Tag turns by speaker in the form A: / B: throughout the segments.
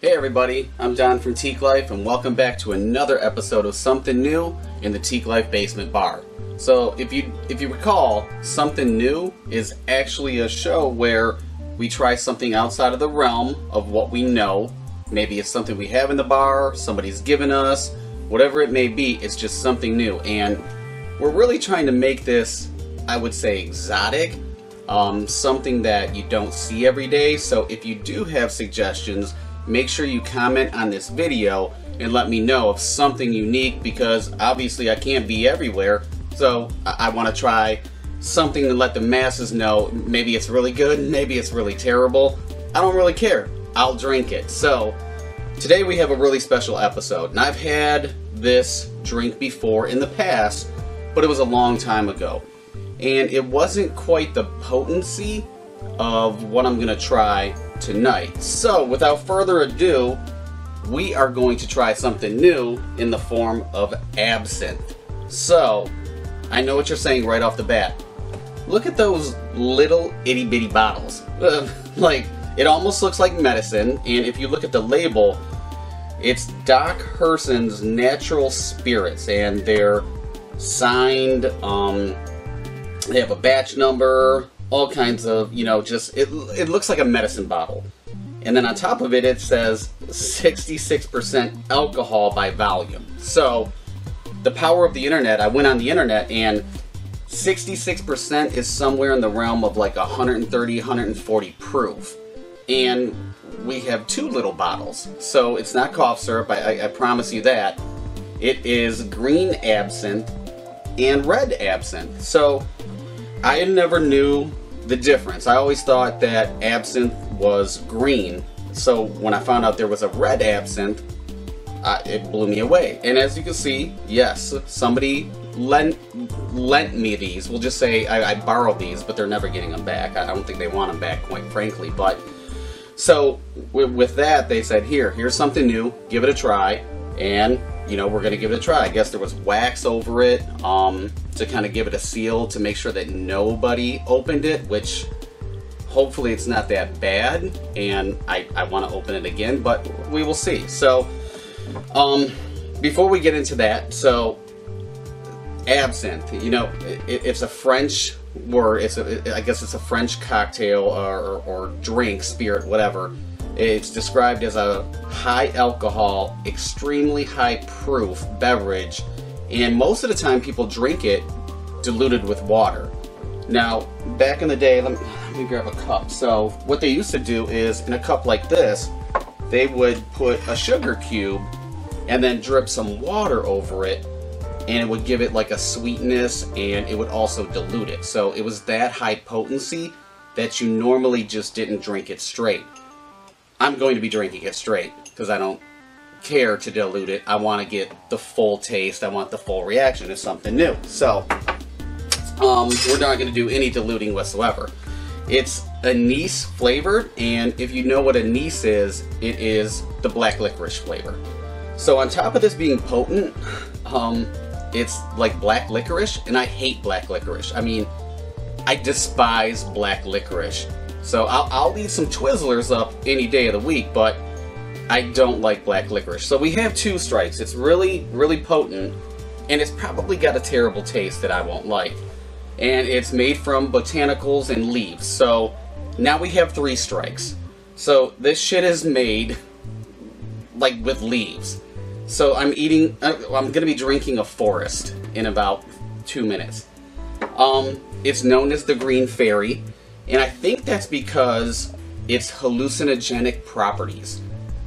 A: Hey everybody, I'm Don from Teeqlife and welcome back to another episode of Something New in the Teeqlife Basement Bar. So if you recall, Something New is actually a show where we try something outside of the realm of what we know. Maybe it's something we have in the bar, somebody's given us, whatever it may be, it's just something new. And we're really trying to make this, I would say, exotic, something that you don't see every day. So if you do have suggestions, make sure you comment on this video and let me know of something unique, because obviously I can't be everywhere, so I want to try something to let the masses know. Maybe it's really good, maybe it's really terrible. I don't really care. I'll drink it. So today we have a really special episode, and I've had this drink before in the past, but it was a long time ago, and it wasn't quite the potency of what I'm gonna try tonight. So without further ado, we are going to try something new in the form of absinthe. So I know what you're saying right off the bat. Look at those little itty bitty bottles. Like, it almost looks like medicine, and if you look at the label, it's Doc Herson's Natural Spirits, and they're signed, they have a batch number, all kinds of, just, it looks like a medicine bottle. And then on top of it, it says 66% alcohol by volume. So, the power of the internet, I went on the internet, and 66% is somewhere in the realm of like 130, 140 proof. And we have two little bottles. So, it's not cough syrup, I promise you that. It is green absinthe and red absinthe. So, I never knew the difference. I always thought that absinthe was green. So when I found out there was a red absinthe, it blew me away. And as you can see, yes, somebody lent me these. We'll just say I borrowed these, but they're never getting them back. I don't think they want them back, quite frankly. But so with that, they said, here's something new. Give it a try. And we're going to give it a try. I guess there was wax over it to kind of give it a seal to make sure that nobody opened it, which hopefully it's not that bad, and I want to open it again, but we will see. So before we get into that, so absinthe, it's a French word. I guess it's a French cocktail or drink, spirit, whatever. It's described as a high alcohol, extremely high proof beverage, and most of the time people drink it diluted with water. Now, back in the day, let me grab a cup. So what they used to do is, in a cup like this, they would put a sugar cube and then drip some water over it, and it would give it like a sweetness, and it would also dilute it. So it was that high potency that you normally just didn't drink it straight. I'm going to be drinking it straight because I don't care to dilute it. I want to get the full taste. I want the full reaction. It's something new. So, we're not going to do any diluting whatsoever. It's anise flavored, and if you know what anise is, it is the black licorice flavor. So on top of this being potent, it's like black licorice, and I hate black licorice. I mean, I despise black licorice. So I'll eat some Twizzlers up any day of the week, but I don't like black licorice. So we have two strikes. It's really, really potent, and it's probably got a terrible taste that I won't like. And it's made from botanicals and leaves. So now we have three strikes. So this shit is made like with leaves. So I'm gonna be drinking a forest in about 2 minutes. It's known as the Green Fairy. And I think that's because it's hallucinogenic properties.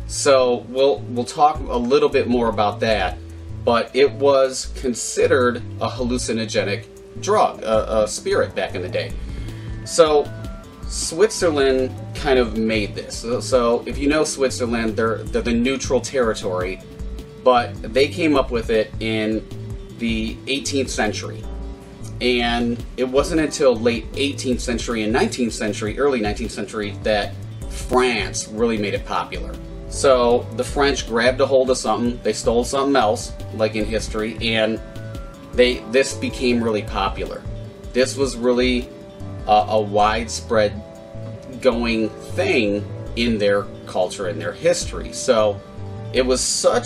A: So we'll talk a little bit more about that, but it was considered a hallucinogenic drug, a spirit back in the day. So Switzerland kind of made this. So if you know Switzerland, they're the neutral territory, but they came up with it in the 18th century. And it wasn't until late 18th century and 19th century, early 19th century, that France really made it popular. So the French grabbed a hold of something, they stole something else, like in history, and this became really popular. This was really a widespread going thing in their culture and their history. So it was so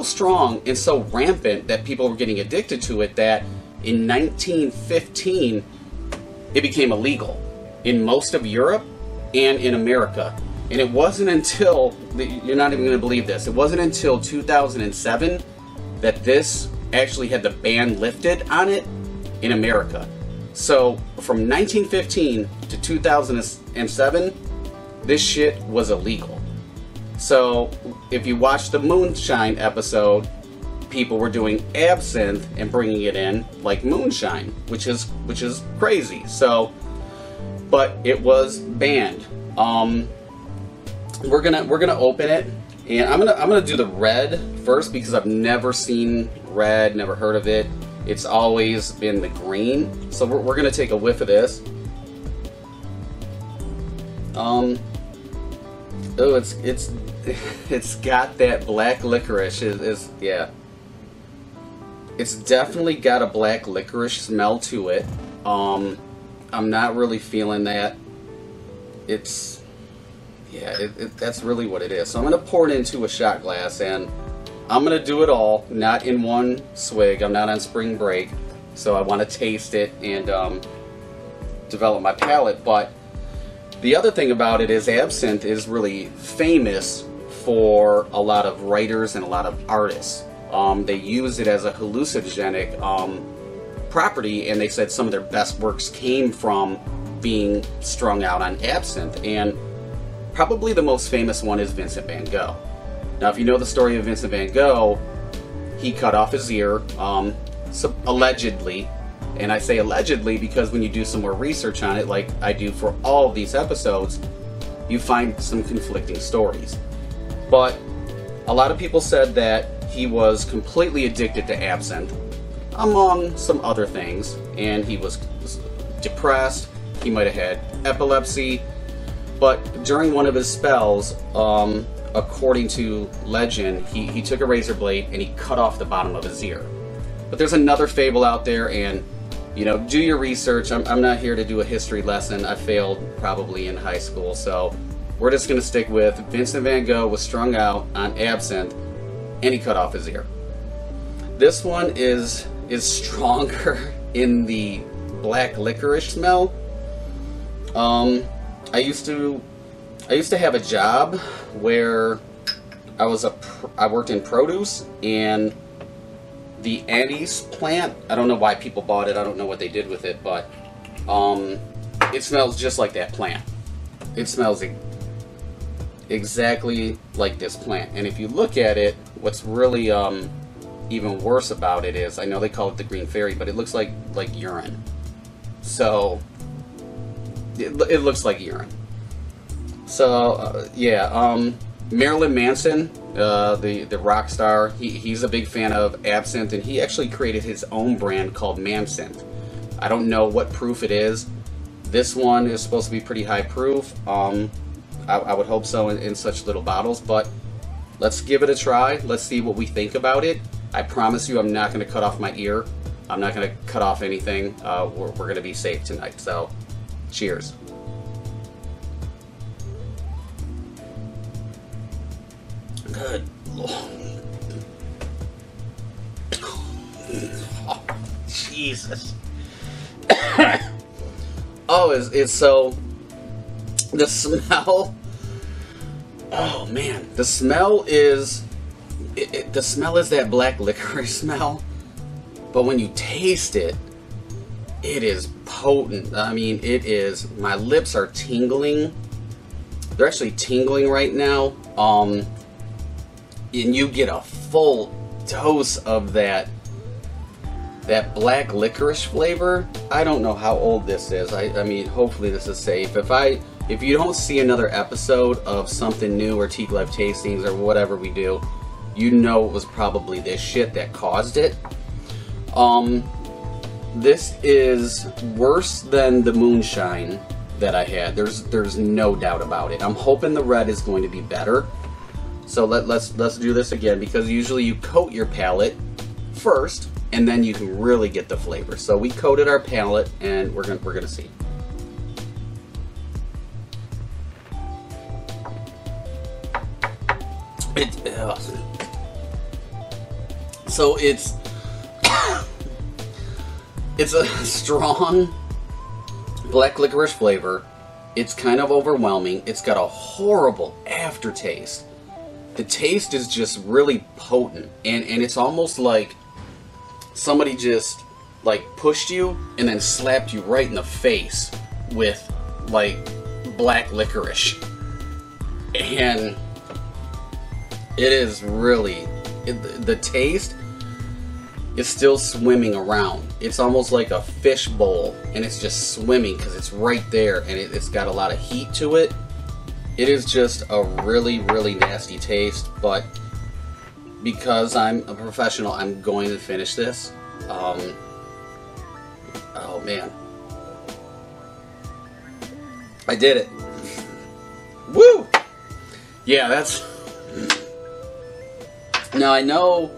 A: strong and so rampant that people were getting addicted to it that in 1915 it became illegal in most of Europe and in America. And it wasn't until, you're not even going to believe this, it wasn't until 2007 that this actually had the ban lifted on it in America. So from 1915 to 2007, this shit was illegal. So if you watch the moonshine episode, people were doing absinthe and bringing it in like moonshine, which is crazy. So, but it was banned. We're gonna open it, and I'm gonna do the red first because I've never seen red, never heard of it. It's always been the green. So we're gonna take a whiff of this. Oh, it's got that black licorice. Yeah. It's definitely got a black licorice smell to it. I'm not really feeling that. That's really what it is. So I'm gonna pour it into a shot glass, and I'm gonna do it all, not in one swig. I'm not on spring break, so I want to taste it and develop my palate. But the other thing about it is absinthe is really famous for a lot of writers and a lot of artists. They use it as a hallucinogenic property, and they said some of their best works came from being strung out on absinthe. And probably the most famous one is Vincent van Gogh. Now, if you know the story of Vincent van Gogh, he cut off his ear, allegedly. And I say allegedly because when you do some more research on it, like I do for all of these episodes, you find some conflicting stories. But a lot of people said that he was completely addicted to absinthe, among some other things, and he was depressed. He might have had epilepsy, but during one of his spells, according to legend, he took a razor blade and he cut off the bottom of his ear. But there's another fable out there, and do your research. I'm not here to do a history lesson. I failed probably in high school, so we're just going to stick with Vincent van Gogh was strung out on absinthe and he cut off his ear. This one is stronger in the black licorice smell. I used to have a job where I worked in produce, and the anise plant, I don't know why people bought it, I don't know what they did with it, but it smells just like that plant. It smells exactly like this plant. And if you look at it, what's really even worse about it is, I know they call it the green fairy, but it looks like urine. So it looks like urine. So Marilyn Manson, the rock star, he's a big fan of absinthe, and he actually created his own brand called Mansynth. I don't know what proof it is. This one is supposed to be pretty high proof. I would hope so in such little bottles, but let's give it a try. Let's see what we think about it. I promise you I'm not going to cut off my ear. I'm not going to cut off anything. We're going to be safe tonight. So, cheers. Good Lord. Oh, Jesus. Oh, it's so... The smell... Oh, man. The smell is... the smell is that black licorice smell. But when you taste it, it is potent. I mean, it is... My lips are tingling. They're actually tingling right now. And you get a full dose of that black licorice flavor. I don't know how old this is. I mean, hopefully this is safe. If you don't see another episode of Something New or Teeqlife Tastings or whatever we do, you know it was probably this shit that caused it. This is worse than the moonshine that I had. There's no doubt about it. I'm hoping the red is going to be better. So let's do this again, because usually you coat your palate first and then you can really get the flavor. So we coated our palate and we're gonna see. So it's a strong black licorice flavor. It's kind of overwhelming. It's got a horrible aftertaste. The taste is just really potent, and it's almost like somebody just like pushed you and then slapped you right in the face with like black licorice. And it is really, the taste is still swimming around. It's almost like a fish bowl, and it's just swimming because it's right there, and it's got a lot of heat to it. It is just a really, really nasty taste, but because I'm a professional, I'm going to finish this. Oh man. I did it. Woo! Yeah, that's... Now I know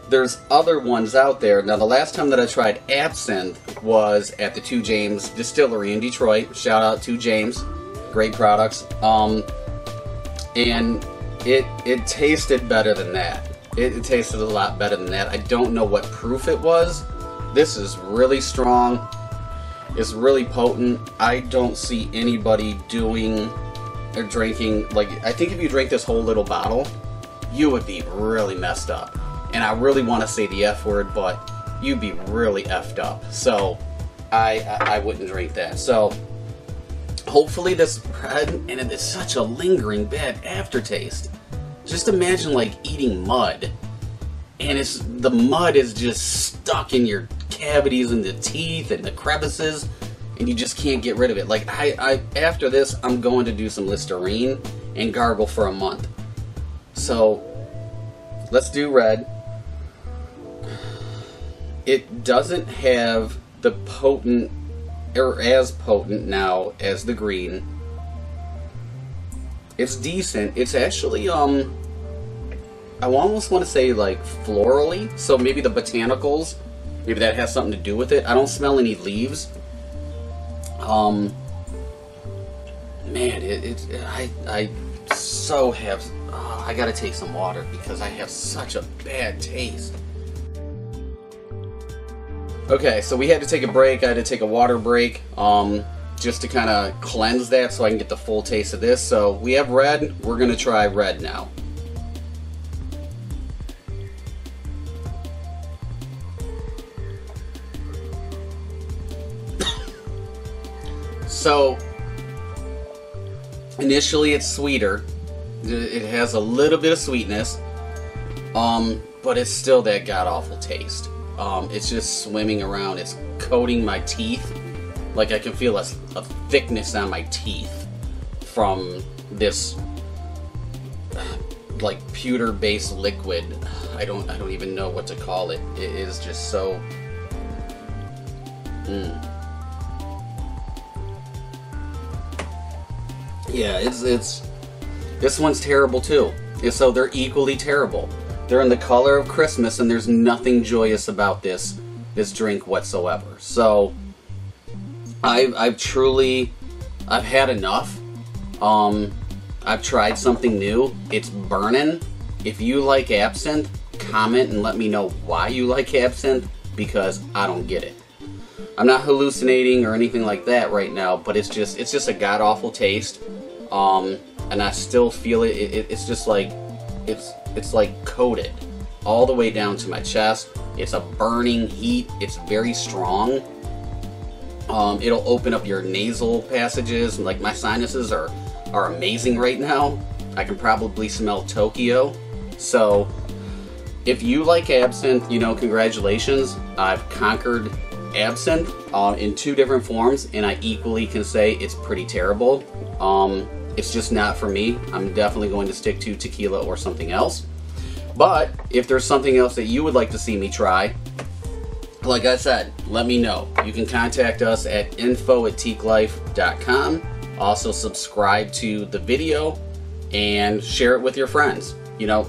A: there's other ones out there. Now the last time that I tried Absinthe was at the 2 James Distillery in Detroit. Shout out to James. Great products. And it tasted better than that. It tasted a lot better than that. I don't know what proof it was. This is really strong. It's really potent. I don't see anybody doing or drinking, like, I think if you drink this whole little bottle, you would be really messed up. And I really want to say the F word, but you'd be really effed up. So I wouldn't drink that. So hopefully this bread, and it's such a lingering bad aftertaste. Just imagine like eating mud, and the mud is just stuck in your cavities and the teeth and the crevices, and you just can't get rid of it. Like I after this, I'm going to do some Listerine and gargle for a month. So let's do red. It doesn't have the potent, or as potent now as the green. It's decent. It's actually I almost want to say like florally, so maybe the botanicals, maybe that has something to do with it. I don't smell any leaves. Man, I so have, I gotta take some water because I have such a bad taste. Okay, so we had to take a break. I had to take a water break just to kind of cleanse that so I can get the full taste of this. So we have red. We're going to try red now. So initially it's sweeter. It has a little bit of sweetness, but it's still that god-awful taste. It's just swimming around. It's coating my teeth. Like I can feel a thickness on my teeth from this like pewter-based liquid. I don't even know what to call it. It is just so. Yeah, it's this one's terrible too. So they're equally terrible. They're in the color of Christmas, and there's nothing joyous about this drink whatsoever. So I've had enough. I've tried something new. It's burning. If you like Absinthe, comment and let me know why you like Absinthe, because I don't get it. I'm not hallucinating or anything like that right now, but it's just a god-awful taste. And I still feel it. It's just like it's like coated all the way down to my chest. It's a burning heat. It's very strong. It'll open up your nasal passages. Like my sinuses are amazing right now. I can probably smell Tokyo. So if you like Absinthe, you know, congratulations. I've conquered Absinthe in 2 different forms, and I equally can say it's pretty terrible. It's just not for me. I'm definitely going to stick to tequila or something else. But if there's something else that you would like to see me try, like I said, let me know. You can contact us at info@teeqlife.com. Also subscribe to the video and share it with your friends. You know,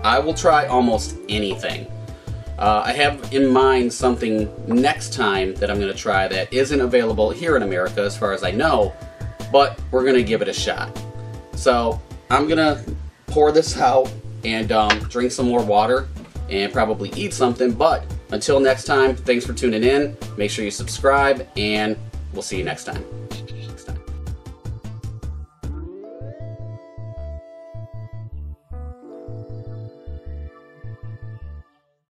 A: I will try almost anything. I have in mind something next time that I'm going to try that isn't available here in America as far as I know, but we're going to give it a shot. So I'm going to pour this out and drink some more water and probably eat something. But until next time, thanks for tuning in. Make sure you subscribe, and we'll see you next time.